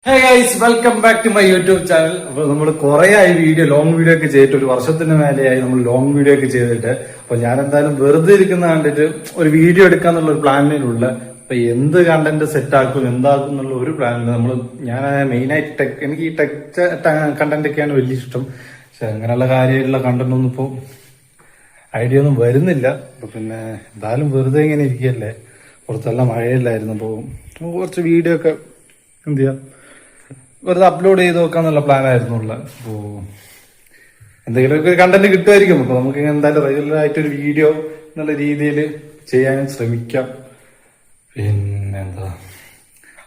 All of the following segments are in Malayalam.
Hey guys, welcome back to my YouTube channel. അപ്പൊ നമ്മൾ കുറെ ആയി ലോങ് വീഡിയോ ഒക്കെ ചെയ്തിട്ട്, ഒരു വർഷത്തിന് മേലെയായി നമ്മൾ ലോങ് വീഡിയോ ഒക്കെ ചെയ്തിട്ട്. അപ്പൊ ഞാൻ എന്തായാലും വെറുതെ ഇരിക്കുന്ന കണ്ടിട്ട് ഒരു വീഡിയോ എടുക്കാന്നുള്ള ഒരു പ്ലാനിലുള്ള. അപ്പൊ എന്ത് കണ്ടന്റ് സെറ്റ് ആക്കും എന്താക്കും എന്നുള്ള ഒരു പ്ലാനില്ല. ഞാൻ മെയിനായിട്ട് എനിക്ക് ഈ ടെക് കണ്ടന്റ് ഒക്കെയാണ് വലിയ ഇഷ്ടം. പക്ഷെ അങ്ങനെയുള്ള കാര്യമായിട്ടുള്ള കണ്ടന്റ് ഒന്നും ഇപ്പൊ ഐഡിയ ഒന്നും വരുന്നില്ല. അപ്പൊ പിന്നെ എന്തായാലും വെറുതെ ഇങ്ങനെ ഇരിക്കുകയല്ലേ, പുറത്തെല്ലാം മഴയില്ലായിരുന്നു. അപ്പൊ കുറച്ച് വീഡിയോ ഒക്കെ എന്ത് ചെയ്യാം, വെറുതെ അപ്ലോഡ് ചെയ്ത് നോക്കാന്നുള്ള പ്ലാനായിരുന്നു ഉള്ളത്. അപ്പോ എന്തെങ്കിലുമൊക്കെ കണ്ടന്റ് കിട്ടുമായിരിക്കും. അപ്പൊ നമുക്ക് എന്തായാലും റെഗുലർ ആയിട്ടൊരു വീഡിയോ എന്നുള്ള രീതിയിൽ ചെയ്യാൻ ശ്രമിക്കാം. പിന്നെന്താ,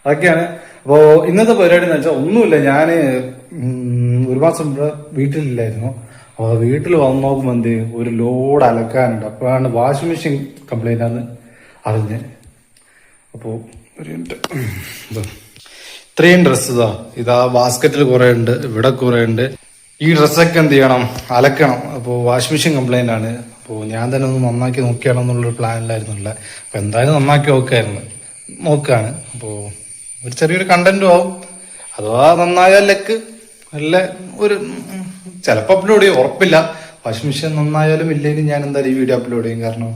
അതൊക്കെയാണ്. അപ്പോ ഇന്നത്തെ പരിപാടി എന്ന് വെച്ചാൽ ഒന്നുമില്ല. ഞാന് ഒരു മാസം വീട്ടിലില്ലായിരുന്നു. അപ്പൊ വീട്ടിൽ വന്നു നോക്കുമ്പോൾ എന്ത്, ഒരു ലോഡ് അലക്കാനുണ്ട്. അപ്പോഴാണ് വാഷിംഗ് മെഷീൻ കംപ്ലൈന്റ് ആണ് അറിഞ്ഞ്. അപ്പോ ഒരു ഇത്രയും ഡ്രസ്സ് ഇതാ ബാസ്ക്കറ്റിൽ കുറെ ഉണ്ട്, ഇവിടെ കുറെ ഉണ്ട്. ഈ ഡ്രസ്സൊക്കെ എന്ത് ചെയ്യണം, അലക്കണം. അപ്പോൾ വാഷിംഗ് മെഷീൻ കംപ്ലൈന്റ് ആണ്. അപ്പോൾ ഞാൻ തന്നെ ഒന്ന് നന്നാക്കി നോക്കിയാലോ എന്നുള്ളൊരു പ്ലാനിലായിരുന്നില്ല. അപ്പൊ എന്തായാലും നന്നാക്കി നോക്കാണ്. അപ്പോൾ ഒരു ചെറിയൊരു കണ്ടന്റും ആവും. അഥവാ നന്നായാലൊക്കെ നല്ല ഒരു ചിലപ്പോൾ അപ്ലോഡ് ചെയ്യും, ഉറപ്പില്ല. വാഷിംഗ് മെഷീൻ നന്നായാലും ഇല്ലെങ്കിലും ഞാൻ എന്തായാലും ഈ വീഡിയോ അപ്ലോഡ് ചെയ്യും. കാരണം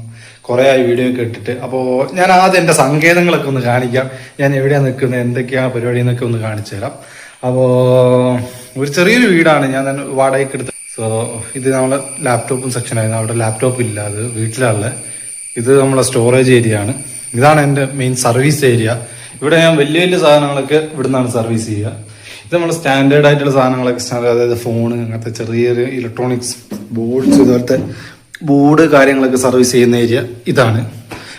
കുറെ ആയി വീഡിയോ ഒക്കെ ഇട്ടിട്ട്. അപ്പോൾ ഞാൻ ആദ്യം എന്റെ സങ്കേതങ്ങളൊക്കെ ഒന്ന് കാണിക്കാം. ഞാൻ എവിടെയാണ് നിൽക്കുന്നത്, എന്തൊക്കെയാണ് പരിപാടി എന്നൊക്കെ ഒന്ന് കാണിച്ചു തരാം. അപ്പോ ഒരു ചെറിയൊരു വീടാണ് ഞാൻ തന്നെ വാടകയ്ക്ക് എടുത്തത്. സോ ഇത് നമ്മളെ ലാപ്ടോപ്പും സെക്ഷൻ ആയിരുന്നു. അവിടെ ലാപ്ടോപ്പ് ഇല്ല, അത് വീട്ടിലുള്ള. ഇത് നമ്മളെ സ്റ്റോറേജ് ഏരിയ ആണ്. ഇതാണ് എന്റെ മെയിൻ സർവീസ് ഏരിയ. ഇവിടെ ഞാൻ വലിയ വലിയ സാധനങ്ങളൊക്കെ ഇവിടുന്നാണ് സർവീസ് ചെയ്യുക. ഇത് നമ്മൾ സ്റ്റാൻഡേർഡ് ആയിട്ടുള്ള സാധനങ്ങളൊക്കെ, അതായത് ഫോണ്, അങ്ങനത്തെ ചെറിയ ഇലക്ട്രോണിക്സ് ബോർഡ്സ്, ഇതുപോലത്തെ ബോർഡ് കാര്യങ്ങളൊക്കെ സർവീസ് ചെയ്യുന്ന ഏരിയ ഇതാണ്.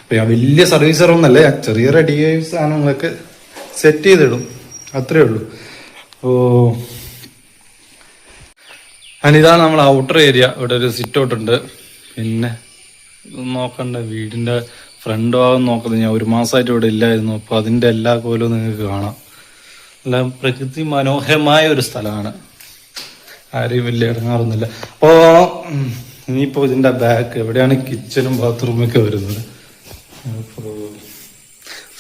അപ്പൊ ഞാൻ വലിയ സർവീസറൊന്നല്ല, ചെറിയ റെഡി സാധനങ്ങളൊക്കെ സെറ്റ് ചെയ്തിടും, അത്രേ ഉള്ളൂ. ഇതാണ് നമ്മൾ ഔട്ടർ ഏരിയ. ഇവിടെ ഒരു സിറ്റ് ഔട്ട് ഉണ്ട്. പിന്നെ നോക്കണ്ട, വീടിന്റെ ഫ്രണ്ട് ഭാഗം നോക്കുന്നത്, ഞാൻ ഒരു മാസമായിട്ട് ഇവിടെ ഇല്ലായിരുന്നു. അപ്പൊ അതിന്റെ എല്ലാ കോലവും നിങ്ങൾക്ക് കാണാം. എല്ലാം പ്രകൃതി മനോഹരമായ ഒരു സ്ഥലമാണ്. ആരെയും വലിയ ഇടങ്ങാറൊന്നുമില്ല. അപ്പോ ഇനിയിപ്പോ ഇതിന്റെ ബാക്ക് എവിടെയാണ് കിച്ചണും ബാത്റൂമും ഒക്കെ വരുന്നത്.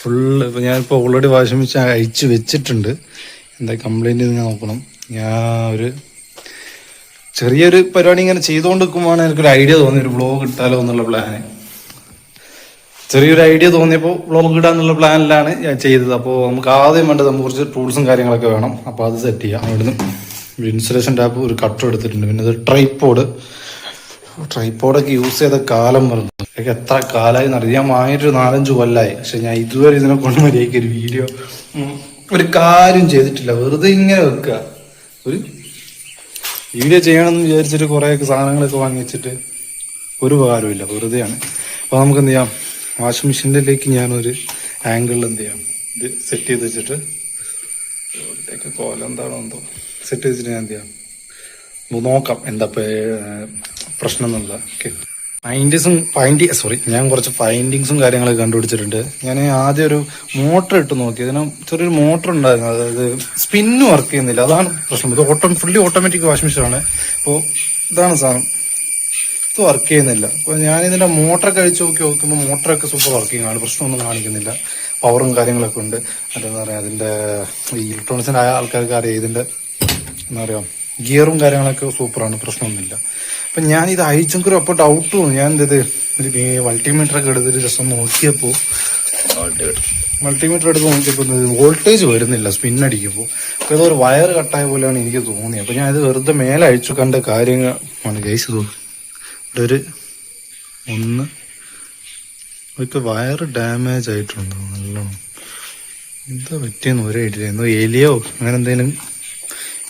ഫുള്ള് ഇപ്പൊ ഞാനിപ്പോ ഓൾറെഡി വാഷിംഗ് മെഷീൻ അയച്ചു വെച്ചിട്ടുണ്ട്. എന്താ കംപ്ലൈന്റ് ഞാൻ നോക്കണം. ഞാൻ ഒരു ചെറിയൊരു പരിപാടി ഇങ്ങനെ ചെയ്തുകൊണ്ട് നിൽക്കുമ്പോഴാണ് എനിക്കൊരു ഐഡിയ തോന്നി, ഒരു വ്ളോഗ് ഇട്ടാലോ എന്നുള്ള പ്ലാന്. ചെറിയൊരു ഐഡിയ തോന്നിയപ്പോൾ വ്ളോഗ് ഇടാന്നുള്ള പ്ലാനിലാണ് ഞാൻ ചെയ്തത്. അപ്പോൾ നമുക്ക് ആദ്യം വേണ്ടത് നമുക്ക് കുറച്ച് ടൂൾസും കാര്യങ്ങളൊക്കെ വേണം. അപ്പോൾ അത് സെറ്റ് ചെയ്യാം. അവിടുന്ന് ഇൻസുലേഷൻ ടാപ്പ് ഒരു കട്ടർ എടുത്തിട്ടുണ്ട്. പിന്നെ ഇത് ട്രൈപ്പോഡൊക്കെ യൂസ് ചെയ്ത കാലം പറഞ്ഞു. എത്ര കാലമായി എന്നറിയാം. ഞാൻ വാങ്ങിയിട്ട് 4-5 കൊല്ലമായി. പക്ഷെ ഞാൻ ഇതുവരെ ഇതിനെ കൊണ്ട് മര്യാദയ്ക്ക് ഒരു വീഡിയോ ഒരു കാര്യം ചെയ്തിട്ടില്ല. വെറുതെ ഇങ്ങനെ വെക്കുക. ഒരു വീഡിയോ ചെയ്യണമെന്ന് വിചാരിച്ചിട്ട് കുറേയൊക്കെ സാധനങ്ങളൊക്കെ വാങ്ങി വെച്ചിട്ട് ഒരു ഉപകാരമില്ല, വെറുതെയാണ്. അപ്പോൾ നമുക്ക് എന്ത് ചെയ്യാം, വാഷിംഗ് മെഷീനിലേക്ക് ഞാനൊരു ആംഗിളിൽ എന്ത് ചെയ്യാം, ഇത് സെറ്റ് ചെയ്ത് വെച്ചിട്ട് ഇവിടത്തേക്ക് കോലം എന്താണോ എന്തോ സെറ്റ് ചെയ്തിട്ട് ഞാൻ എന്ത് ചെയ്യാം, നോക്കാം എന്താ പ്രശ്നം എന്നുള്ളത്. ഓക്കെ, ഞാൻ കുറച്ച് ഫൈൻഡിങ്സും കാര്യങ്ങളൊക്കെ കണ്ടുപിടിച്ചിട്ടുണ്ട്. ഞാൻ ആദ്യം ഒരു മോട്ടർ ഇട്ട് നോക്കി. അതിന് ചെറിയൊരു മോട്ടർ ഉണ്ടായിരുന്നു, അതായത് സ്പിന്ന് വർക്ക് ചെയ്യുന്നില്ല. അതാണ് പ്രശ്നം. ഇത് ഫുള്ളി ഓട്ടോമാറ്റിക് വാഷിംഗ് മെഷീൻ ആണ്. അപ്പോൾ ഇതാണ് സാധനം, ഇത് വർക്ക് ചെയ്യുന്നില്ല. അപ്പോൾ ഞാൻ ഇതിന്റെ മോട്ടറൊക്കെ അഴിച്ചു നോക്കുമ്പോൾ മോട്ടറൊക്കെ സൂപ്പർ വർക്കിംഗ് ആണ്, പ്രശ്നമൊന്നും കാണിക്കുന്നില്ല. പവറും കാര്യങ്ങളൊക്കെ ഉണ്ട്. അതെന്താ പറയാ, അതിന്റെ ഈ ഇലക്ട്രോണിക്സിന്റെ ആയ ആൾക്കാർക്ക് അറിയാം, ഇതിന്റെ എന്താ പറയാ ഗിയറും കാര്യങ്ങളൊക്കെ സൂപ്പറാണ്, പ്രശ്നമൊന്നുമില്ല. അപ്പൊ ഞാൻ ഇത് അയച്ചെങ്കിലും അപ്പോൾ ഡൗട്ട് തോന്നി. ഞാൻ ഇത് ഒരു മൾട്ടിമീറ്റർ ഒക്കെ എടുത്തിട്ട് ജസ്റ്റ് നോക്കിയപ്പോൾ വോൾട്ടേജ് വരുന്നില്ല സ്പിന്നടിക്കുമ്പോൾ. അപ്പോൾ ഏതോ ഒരു വയർ കട്ടായ പോലെയാണ് എനിക്ക് തോന്നിയത്. അപ്പൊ ഞാൻ ഇത് വെറുതെ മേലെ അയച്ചു കണ്ട കാര്യങ്ങളാണ് ഗൈസ്. ഇവിടെ ഒരു വയർ ഡാമേജ് ആയിട്ടുണ്ടോ നല്ലോണം. എന്താ പറ്റിയെന്ന് ഒരേ ഇടില്ല, എലിയോ അങ്ങനെ എന്തെങ്കിലും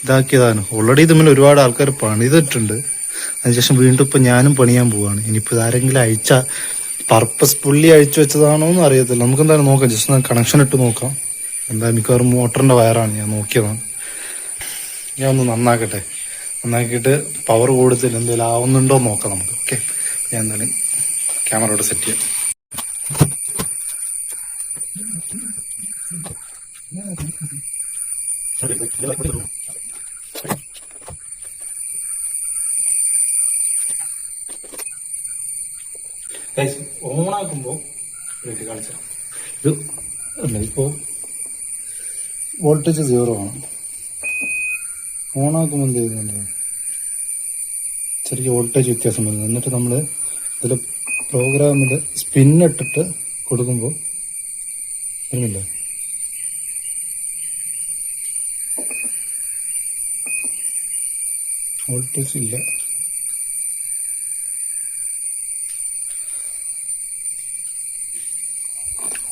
ഇതാക്കിയതാണ്. ഓൾറെഡി ഇതുമ്മൽ ഒരുപാട് ആൾക്കാർ പണിതിട്ടുണ്ട്. അതിനുശേഷം വീണ്ടും ഇപ്പൊ ഞാനും പണിയാൻ പോവാണ്. ഇനിയിപ്പോ ഇതാരെങ്കിലും പർപ്പസ്ഫുള്ളി അഴിച്ചു വെച്ചതാണോ എന്ന് അറിയത്തില്ല. നമുക്ക് എന്തായാലും നോക്കാം, ജസ്റ്റ് കണക്ഷൻ ഇട്ട് നോക്കാം. എന്താ മിക്കവാറും മോട്ടറിന്റെ വയറാണ്, ഞാൻ നോക്കിയതാണ്. ഞാൻ ഒന്ന് നന്നാക്കിയിട്ട് പവർ കൊടുത്തിട്ട് എന്തെങ്കിലും ആവുന്നുണ്ടോ നോക്കാം നമുക്ക്. ഓക്കെ, ഞാൻ എന്തായാലും ക്യാമറ ഇവിടെ സെറ്റ് ചെയ്യാം. ഓണാക്കുമ്പോ കാണിച്ചാൽ ഇത് ഇപ്പോ വോൾട്ടേജ് 0 ആണ്. ഓണാക്കുമ്പോൾ എന്ത് ചെയ്യുന്നുണ്ട്, ചെറിയ വോൾട്ടേജ് വ്യത്യാസം വരുന്നത്. എന്നിട്ട് നമ്മൾ ഇതിൽ പ്രോഗ്രാമിൽ സ്പിന്നിട്ടിട്ട് കൊടുക്കുമ്പോൾ വരുന്നില്ല. വോൾട്ടേജ് ഇല്ല.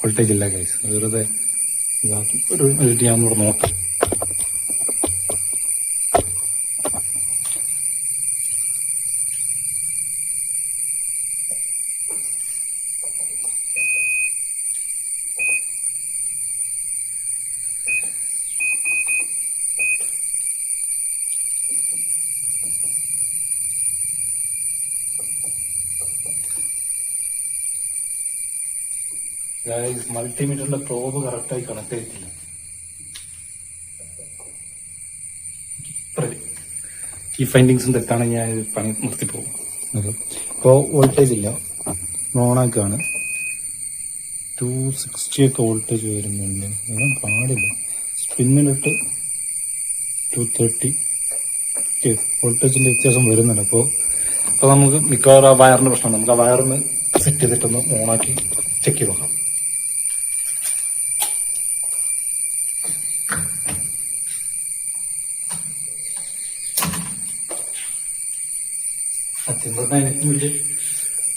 വോൾട്ടേജ് ഇല്ല ഗൈസ്. വെറുതെ ഇതാക്കി ഒരു എഡിറ്റ് ചെയ്യാൻ നോക്കാം. മൾട്ടിമീറ്ററിന്റെ പ്രോബ് കറക്റ്റായി കണക്ട് ചെയ്തിട്ടില്ല. ഈ ഫൈൻഡിങ്സും തെറ്റാണെങ്കിൽ ഞാൻ പണി നിർത്തിപ്പോകും. ഇപ്പോൾ വോൾട്ടേജ് ഇല്ല, ഓണാക്കാണ്. 260 ഒക്കെ വോൾട്ടേജ് വരുന്നുണ്ട്. അങ്ങനെ പാടില്ല. സ്പിന്നിലിട്ട് 230 വോൾട്ടേജിന്റെ വ്യത്യാസം വരുന്നുണ്ട്. അപ്പോൾ നമുക്ക് മിക്കവാറും ആ വയറിന്റെ പ്രശ്നം. നമുക്ക് ആ വയറിന് സെറ്റ് ചെയ്തിട്ടൊന്ന് ഓണാക്കി ചെക്ക് ചെയ്ത് നോക്കാം.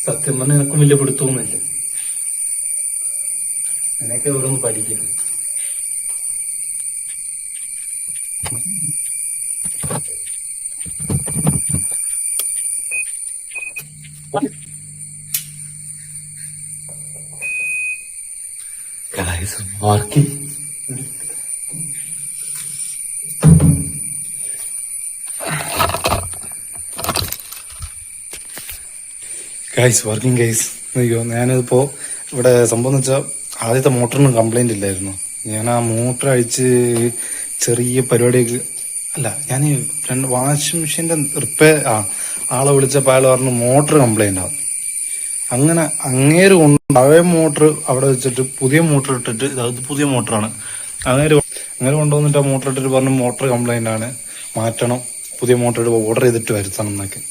സത്യം പറഞ്ഞാൽ എനിക്കും വലിയ പിടുത്തമൊന്നുമില്ല. അതിനൊക്കെ ഓരോന്ന് പഠിക്കുന്നു. Working guys. അയ്യോ, ഞാനിതിപ്പോ ഇവിടെ സംഭവം എന്ന് വെച്ചാൽ ആദ്യത്തെ മോട്ടറിന് കംപ്ലൈന്റ് ഇല്ലായിരുന്നു. ഞാൻ ആ മോട്ടർ അഴിച്ച് ചെറിയ പരിപാടിയൊക്കെ ഞാൻ വാഷിംഗ് മെഷീന്റെ ആളെ വിളിച്ചപ്പോൾ അയാൾ പറഞ്ഞു മോട്ടർ കംപ്ലൈന്റ് ആവും. അങ്ങനെ അങ്ങേര് കൊണ്ട് പഴയ മോട്ടർ അവിടെ വെച്ചിട്ട് പുതിയ മോട്ടർ ഇട്ടിട്ട്, ഇത് പുതിയ മോട്ടറാണ്, അങ്ങനെ കൊണ്ടുവന്നിട്ട് ആ മോട്ടർ ഇട്ടിട്ട് പറഞ്ഞു മോട്ടർ കംപ്ലൈന്റ് ആണ്, മാറ്റണം, പുതിയ മോട്ടർ ഓർഡർ ചെയ്തിട്ട് വരുത്തണം എന്നൊക്കെ.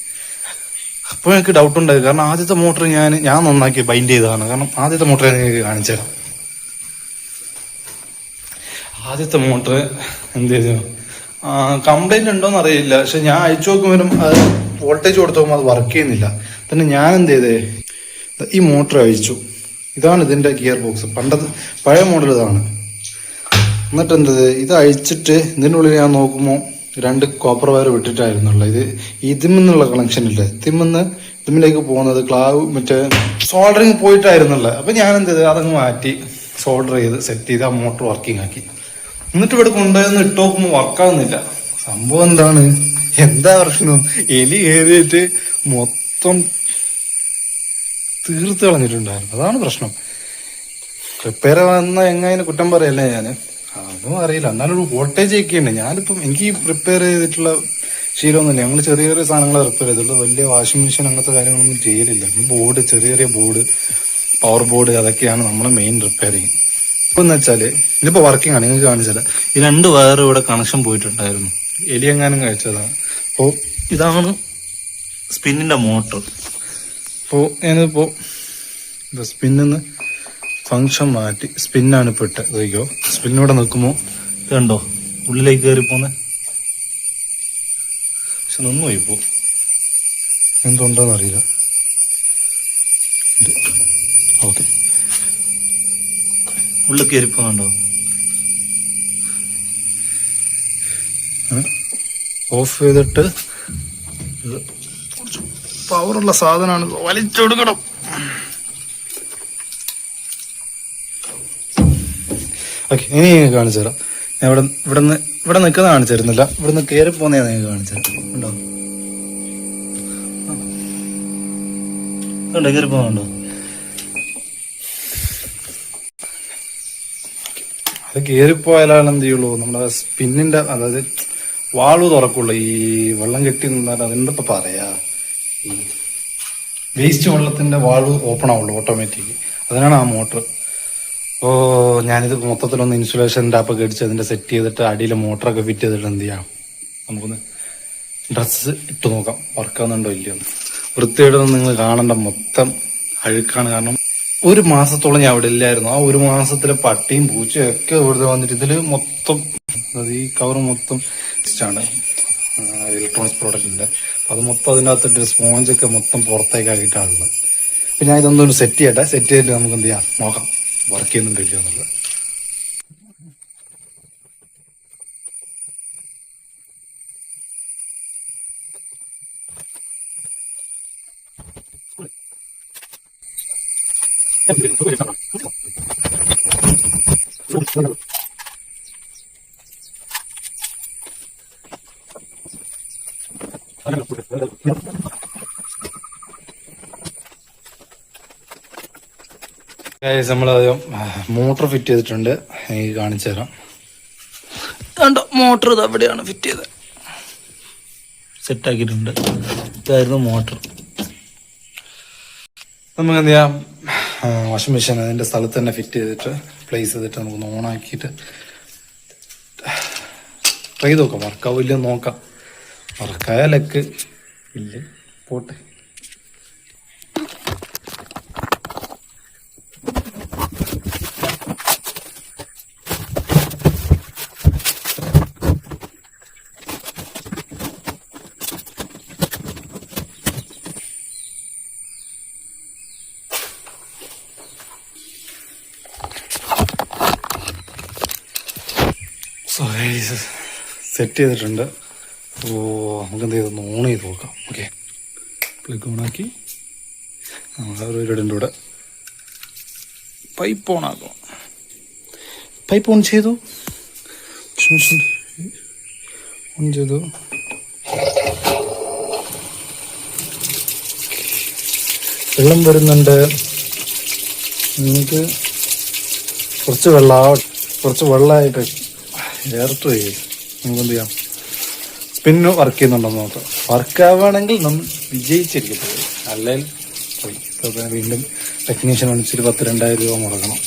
അപ്പോൾ എനിക്ക് ഡൗട്ട് ഉണ്ടായി. കാരണം ആദ്യത്തെ മോട്ടർ ഞാൻ നന്നാക്കി ബൈൻഡ് ചെയ്തതാണ്. കാരണം ആദ്യത്തെ മോട്ടർ ഞാൻ നിങ്ങൾക്ക് കാണിച്ചു തരാം. ആദ്യത്തെ മോട്ടർ എന്ത് ചെയ്തു, കംപ്ലൈന്റ് ഉണ്ടോന്ന് അറിയില്ല. പക്ഷെ ഞാൻ അയച്ചു നോക്കുമ്പോഴും അത് വോൾട്ടേജ് കൊടുത്തു നോക്കുമ്പോൾ അത് വർക്ക് ചെയ്യുന്നില്ല. പിന്നെ ഞാൻ എന്ത് ചെയ്തേ, ഈ മോട്ടർ അഴിച്ചു. ഇതാണ് ഇതിന്റെ ഗിയർ ബോക്സ്, പഴയ മോഡൽ ഇതാണ്. എന്നിട്ട് എന്തത്, ഇത് അഴിച്ചിട്ട് ഇതിൻ്റെ ഉള്ളിൽ ഞാൻ നോക്കുമ്പോൾ 2 കോപ്പർ വയർ വിട്ടിട്ടായിരുന്നുള്ളത്. ഇതിമെന്നുള്ള കണക്ഷൻ ഇല്ലേ, ഇതിലേക്ക് പോകുന്നത് ക്ലാവ് മറ്റേ സോൾഡറിങ് പോയിട്ടായിരുന്നുള്ളത്. അപ്പൊ ഞാൻ എന്ത് ചെയ്ത് അതങ്ങ് മാറ്റി സോൾഡർ ചെയ്ത് സെറ്റ് ചെയ്ത് ആ മോട്ടർ വർക്കിംഗ് ആക്കി. എന്നിട്ട് ഇവിടെ കൊണ്ടുപോയെന്ന് ഇട്ട് നോക്കുമ്പോൾ വർക്കാവുന്നില്ല. സംഭവം എന്താ പ്രശ്നം, എലി കയറിയിട്ട് മൊത്തം തീർത്ത് കളഞ്ഞിട്ടുണ്ടായിരുന്നു. അതാണ് പ്രശ്നം. റിപ്പയർ വന്ന എങ്ങനെ കുറ്റം പറയല്ലേ ഞാൻ, അതും അറിയില്ല. എന്നാലും ഒരു വോൾട്ടേജ് ഒക്കെ ഉണ്ട്. ഞാനിപ്പം എനിക്ക് റിപ്പയർ ചെയ്തിട്ടുള്ള ശീലമൊന്നുമില്ല. ഞങ്ങൾ ചെറിയ ചെറിയ സാധനങ്ങൾ റിപ്പയർ ചെയ്തിട്ടുള്ളൂ. വലിയ വാഷിംഗ് മെഷീൻ അങ്ങനത്തെ കാര്യങ്ങളൊന്നും ചെയ്യലില്ല. ബോർഡ്, ചെറിയ ബോർഡ്, പവർ ബോർഡ്, അതൊക്കെയാണ് നമ്മളെ മെയിൻ റിപ്പയറിങ്. ഇപ്പൊ എന്ന് വെച്ചാല് ഇതിപ്പോ വർക്കിംഗ് ആണ്. നിങ്ങൾക്ക് കാണിച്ചത് ഈ 2 വയർ ഇവിടെ കണക്ഷൻ പോയിട്ടുണ്ടായിരുന്നു. എലി എങ്ങാനും കഴിച്ചതാണ്. അപ്പോൾ ഇതാണ് സ്പിന്നിന്റെ മോട്ടർ. അപ്പോൾ ഞാനിപ്പോ സ്പിന്നിന്ന് ഫങ്ഷൻ മാറ്റി സ്പിന്നാണ് ഇപ്പൊ ഇട്ട് ഇതോ. സ്പിന്നിവിടെ നിൽക്കുമ്പോൾ ഇത് കണ്ടോ, ഉള്ളിലേക്ക് കയറിപ്പോന്നെ. പക്ഷെ നിന്നു പോയിപ്പോ എന്തുണ്ടോന്ന് അറിയില്ല. ഓക്കെ, ഉള്ളിൽ കയറിപ്പോന്നുണ്ടോ. ഓഫ് ചെയ്തിട്ട് പവറുള്ള സാധനമാണ്, വലിച്ചെടുക്കണം. ഓക്കെ, ഇനി നിങ്ങൾക്ക് കാണിച്ചു തരാം. ഞാൻ ഇവിടെ നിൽക്കുന്ന കാണിച്ചു തരുന്നില്ല. ഇവിടുന്ന് കയറി പോന്നേ നിങ്ങൾക്ക് കാണിച്ചു തരാം. ഉണ്ടോ, കയറി പോകുന്നുണ്ടോ? അത് കയറിപ്പോയാലാണ് എന്ത് ചെയ്യുള്ളൂ, നമ്മുടെ സ്പിന്നിന്റെ അതായത് വാൾവ് തുറക്കുള്ളൂ. ഈ വെള്ളം കെട്ടി നിന്നാൽ അതെന്തപ്പോ പറയാ, ഈ വേസ്റ്റ് വെള്ളത്തിന്റെ വാൾവ് ഓപ്പൺ ആവുള്ളൂ ഓട്ടോമാറ്റിക്. അതിനാണ് ആ മോട്ടർ ഞാനിത് മൊത്തത്തിലൊന്ന് ഇൻസുലേഷൻ ടാപ്പൊക്കെ അടിച്ച് അതിന്റെ സെറ്റ് ചെയ്തിട്ട് അടിയിൽ മോട്ടറൊക്കെ ഫിറ്റ് ചെയ്തിട്ട് എന്ത് ചെയ്യാം, നമുക്കൊന്ന് ഡ്രസ്സ് ഇട്ട് നോക്കാം വർക്കാവുന്നുണ്ടോ ഇല്ലയോ. വൃത്തിയായിട്ടൊന്നും നിങ്ങൾ കാണണ്ട, മൊത്തം അഴുക്കാണ്. കാരണം ഒരു മാസത്തോളം ഞാൻ അവിടെ ഇല്ലായിരുന്നു. ആ ഒരു മാസത്തിലെ പട്ടിയും പൂച്ചയും ഒക്കെ ഇവിടെ വന്നിട്ട് ഇതില് മൊത്തം ഈ കവർ മൊത്തം ആണ് ഇലക്ട്രോണിക്സ് പ്രോഡക്റ്റിന്റെ. അത് മൊത്തം അതിനകത്തിട്ട് സ്പോഞ്ചൊക്കെ മൊത്തം പുറത്തേക്കാക്കിയിട്ടാണുള്ളത്. അപ്പൊ ഞാൻ ഇതൊന്നും സെറ്റ് ചെയ്യട്ടെ. സെറ്റ് ചെയ്തിട്ട് നമുക്ക് എന്ത് ചെയ്യാം നോക്കാം വർക്ക് ചെയ്യുന്നുണ്ടല്ലോ എന്നുള്ളത്. നമ്മളാദ്യം മോട്ടർ ഫിറ്റ് ചെയ്തിട്ടുണ്ട്. എനിക്ക് കാണിച്ചു തരാം. മോട്ടർ ഇത് എവിടെയാണ് ഫിറ്റ് ചെയ്തത്, സെറ്റ് ആക്കിയിട്ടുണ്ട്. ഇതായിരുന്നു മോട്ടർ. നമുക്ക് എന്ത് ചെയ്യാം, വാഷിംഗ് മെഷീൻ അതിന്റെ സ്ഥലത്ത് തന്നെ ഫിറ്റ് ചെയ്തിട്ട് പ്ലേസ് ചെയ്തിട്ട് നമുക്കൊന്ന് ഓൺ ആക്കിയിട്ട് ട്രൈ ചെയ്ത് നോക്കാം. വർക്കാവില്ല നോക്കാം. വർക്കായാലൊക്കെ ഇല്ല പോട്ടെ. സെറ്റ് ചെയ്തിട്ടുണ്ട്. അപ്പോൾ നമുക്ക് എന്ത് ചെയ്തൊന്ന് ഓൺ ചെയ്ത് നോക്കാം. ഓക്കെ, പ്ലഗ് ഓണാക്കി നമ്മുടെ പൈപ്പ് ഓൺ ആക്കാം. പൈപ്പ് ഓൺ ചെയ്തു, ഓൺ ചെയ്തു. വെള്ളം വരുന്നുണ്ട്. നിങ്ങൾക്ക് കുറച്ച് വെള്ളമായിട്ട് ചേർത്ത് പോയി. നമുക്ക് എന്ത് ചെയ്യാം, സ്പിന്ന് വർക്ക് ചെയ്യുന്നുണ്ടോ നോക്കാം. വർക്കാവുകയാണെങ്കിൽ നമ്മൾ വിജയിച്ചിരിക്കട്ടെ, അല്ലെങ്കിൽ പോയി. ഇപ്പോൾ വീണ്ടും ടെക്നീഷ്യൻ വിളിച്ചിട്ട് 10,000-2,000 രൂപ മുടക്കണം.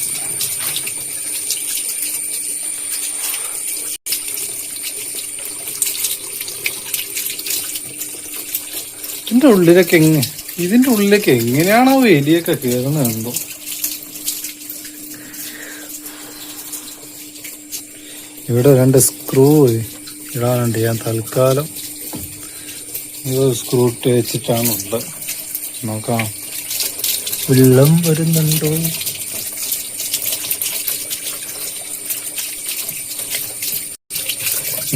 ഇതിന്റെ ഉള്ളിലേക്ക് എങ്ങനെയാണോ എലിയൊക്കെ കയറുന്നത് എന്തോ. ഇവിടെ 2 സ്ക്രൂ ഇടാനുണ്ട്. ഞാൻ തൽക്കാലം സ്ക്രൂ ഇട്ട് വെച്ചിട്ടാണുള്ളത്. നോക്കാം വെള്ളം വരുന്നുണ്ടോ.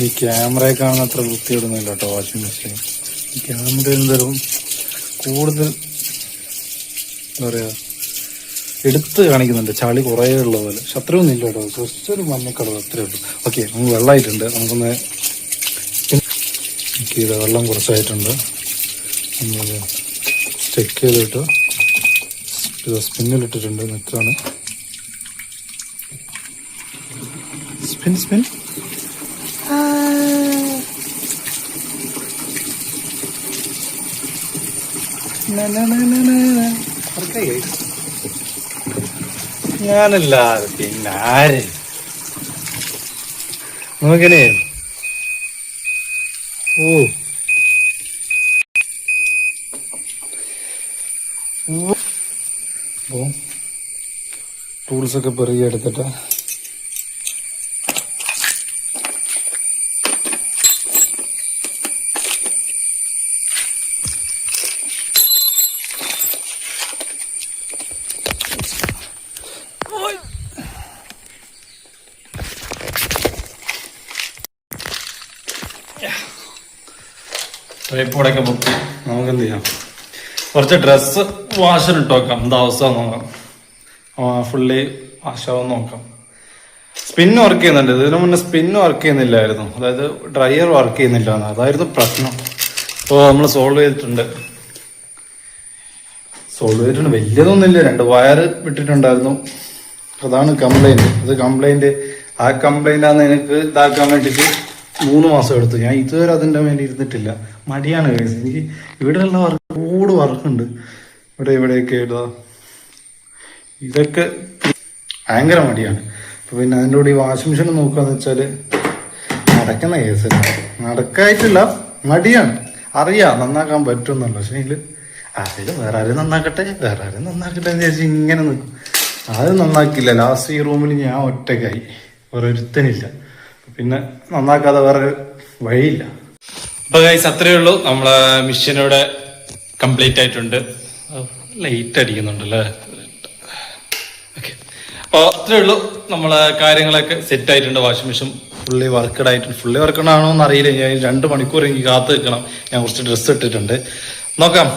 ഈ ക്യാമറയെ കാണുന്ന അത്ര വൃത്തിയിടുന്നില്ല കേട്ടോ വാഷിംഗ് മെഷീൻ. ഈ ക്യാമറ എന്തായാലും കൂടുതൽ എന്താ പറയാ എടുത്ത് കാണിക്കുന്നുണ്ട്, ചളി കുറേ ഉള്ള പോലെ. പക്ഷെ അത്രയൊന്നും ഇല്ല കേട്ടോ, ജസ്റ്റ് ഒരു മഞ്ഞക്കളർ അത്രേ ഉള്ളൂ. ഓക്കെ, നമുക്ക് വെള്ളമായിട്ടുണ്ട്. നമുക്കൊന്ന് ചെയ്ത വെള്ളം കുറച്ചായിട്ടുണ്ട്. നമ്മൾ ചെക്ക് ചെയ്തിട്ട് സ്പിന്നിലിട്ടിട്ടുണ്ട്. നിൽക്കുകയാണ് സ്പിൻ ഞാനല്ലാതെ പിന്നെ ആര്. നോക്കണേ, ടൂൾസൊക്കെ പെറുകി എടുത്തിട്ട് ട്രൈപ്പോഡൊക്കെ പൊക്കി നമുക്ക് എന്ത് ചെയ്യാം, കുറച്ച് ഡ്രസ്സ് വാഷിനിട്ട് നോക്കാം. എന്താ അവസ്ഥ നോക്കാം. ഫുള്ളി വാഷാവെന്ന് നോക്കാം. സ്പിന്ന് വർക്ക് ചെയ്യുന്നുണ്ട്. ഇതിനു മുന്നേ സ്പിന്ന് വർക്ക് ചെയ്യുന്നില്ലായിരുന്നു, അതായത് ഡ്രയർ വർക്ക് ചെയ്യുന്നില്ല, അതായിരുന്നു പ്രശ്നം. അപ്പോൾ നമ്മൾ സോൾവ് ചെയ്തിട്ടുണ്ട്. വലിയതൊന്നുമില്ല, 2 വയർ വിട്ടിട്ടുണ്ടായിരുന്നു. അതാണ് കംപ്ലൈന്റ്. അത് കംപ്ലൈന്റ് ആ കംപ്ലൈന്റ് ആണ് എനിക്ക് ഇതാക്കാൻ വേണ്ടിയിട്ട് 3 മാസം എടുത്തു. ഞാൻ ഇതുവരെ അതിൻ്റെ വേണ്ടി ഇരുന്നിട്ടില്ല. മടിയാണ് കഴിച്ചത്. എനിക്ക് ഇവിടെയുള്ള വർക്കുണ്ട്. ഇവിടെയൊക്കെ ഇടുക. ഇതൊക്കെ ഭയങ്കര മടിയാണ്. അപ്പൊ പിന്നെ അതിൻ്റെ കൂടെ ഈ വാഷിംഗ് മെഷീൻ നോക്കുകയെന്ന് വെച്ചാൽ നടക്കുന്ന കേസല്ല, നടക്കായിട്ടില്ല, മടിയാണ്. അറിയാം നന്നാക്കാൻ പറ്റുമെന്നല്ല, പക്ഷേ അതിൽ വേറെ ആരും നന്നാക്കട്ടെ എന്ന് വിചാരിച്ച് ഇങ്ങനെ നിൽക്കും. അത് നന്നാക്കില്ല. ലാസ്റ്റ് ഈ റൂമിൽ ഞാൻ ഒറ്റയ്ക്കായി, വേറെ ഒരുത്തനില്ല. പിന്നെ നന്നാക്കാതെ വേറെ വഴിയില്ല. അപ്പൊ ഗൈസ് അത്രയേ ഉള്ളൂ. നമ്മളെ മിഷനോടെ കംപ്ലീറ്റ് ആയിട്ടുണ്ട്. ലൈറ്റ് അടിക്കുന്നുണ്ടല്ലേ. ഓക്കെ, അപ്പോൾ അത്രയേ ഉള്ളൂ. നമ്മളെ കാര്യങ്ങളൊക്കെ സെറ്റ് ആയിട്ടുണ്ട്. വാഷിംഗ് മെഷീൻ ഫുള്ളി വർക്കഡ് ആയിട്ടുണ്ട്. ഫുള്ളി വർക്കഡ് ആണോ എന്ന് അറിയില്ല. ഞാൻ 2 മണിക്കൂർ എനിക്ക് കാത്തു നിൽക്കണം. ഞാൻ കുറച്ച് ഡ്രസ്സ് ഇട്ടിട്ടുണ്ട്, നോക്കാം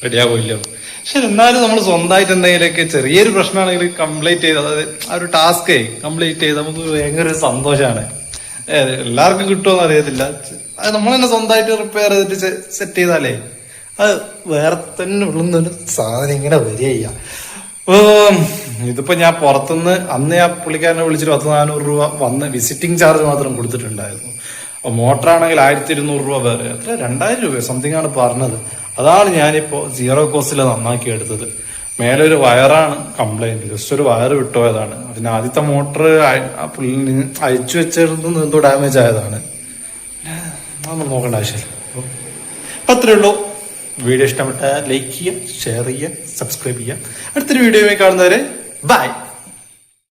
റെഡിയാവില്ലോ. പക്ഷെ എന്നാലും നമ്മൾ സ്വന്തമായിട്ട് എന്തെങ്കിലുമൊക്കെ ചെറിയൊരു പ്രശ്നമാണെങ്കിൽ കംപ്ലീറ്റ് ചെയ്ത്, അതായത് ആ ഒരു ടാസ്കേ കംപ്ലീറ്റ് ചെയ്ത് നമുക്ക് ഭയങ്കര ഒരു സന്തോഷമാണ്. എല്ലാവർക്കും കിട്ടുമെന്ന് അറിയത്തില്ല. അത് നമ്മൾ തന്നെ സ്വന്തമായിട്ട് റിപ്പയർ ചെയ്തിട്ട് സെറ്റ് ചെയ്താലേ അത് വേറെ തന്നെ ഉള്ളുന്നൊരു സാധനം ഇങ്ങനെ വരിക. ഇതിപ്പോ ഞാൻ പുറത്തുനിന്ന് അന്ന് ആ പുള്ളിക്കാരനെ വിളിച്ചിട്ട് 1000-400 രൂപ വന്ന് വിസിറ്റിംഗ് ചാർജ് മാത്രം കൊടുത്തിട്ടുണ്ടായിരുന്നു. അപ്പൊ മോട്ടറാണെങ്കിൽ 1200 രൂപ വേറെ, എത്ര 2000 രൂപ സംതിങ് ആണ് പറഞ്ഞത്. അതാണ് ഞാനിപ്പോ 0 കോസ്റ്റിൽ നന്നാക്കി എടുത്തത്. മേലൊരു വയറാണ് കംപ്ലൈന്റ്, ജസ്റ്റ് ഒരു വയർ വിട്ടുപോയതാണ്. പിന്നെ ആദ്യത്തെ മോട്ടർ അയച്ചു വെച്ചിരുന്ന എന്തോ ഡാമേജ് ആയതാണ്. നമ്മൾ നോക്കേണ്ട ആവശ്യമില്ല. അപ്പൊ അത്രേ ഉള്ളൂ. വീഡിയോ ഇഷ്ടപ്പെട്ട ലൈക്ക് ചെയ്യുക, ഷെയർ ചെയ്യുക, സബ്സ്ക്രൈബ് ചെയ്യുക. അടുത്തൊരു വീഡിയോയുമായി കാണുന്നവരെ ബൈ.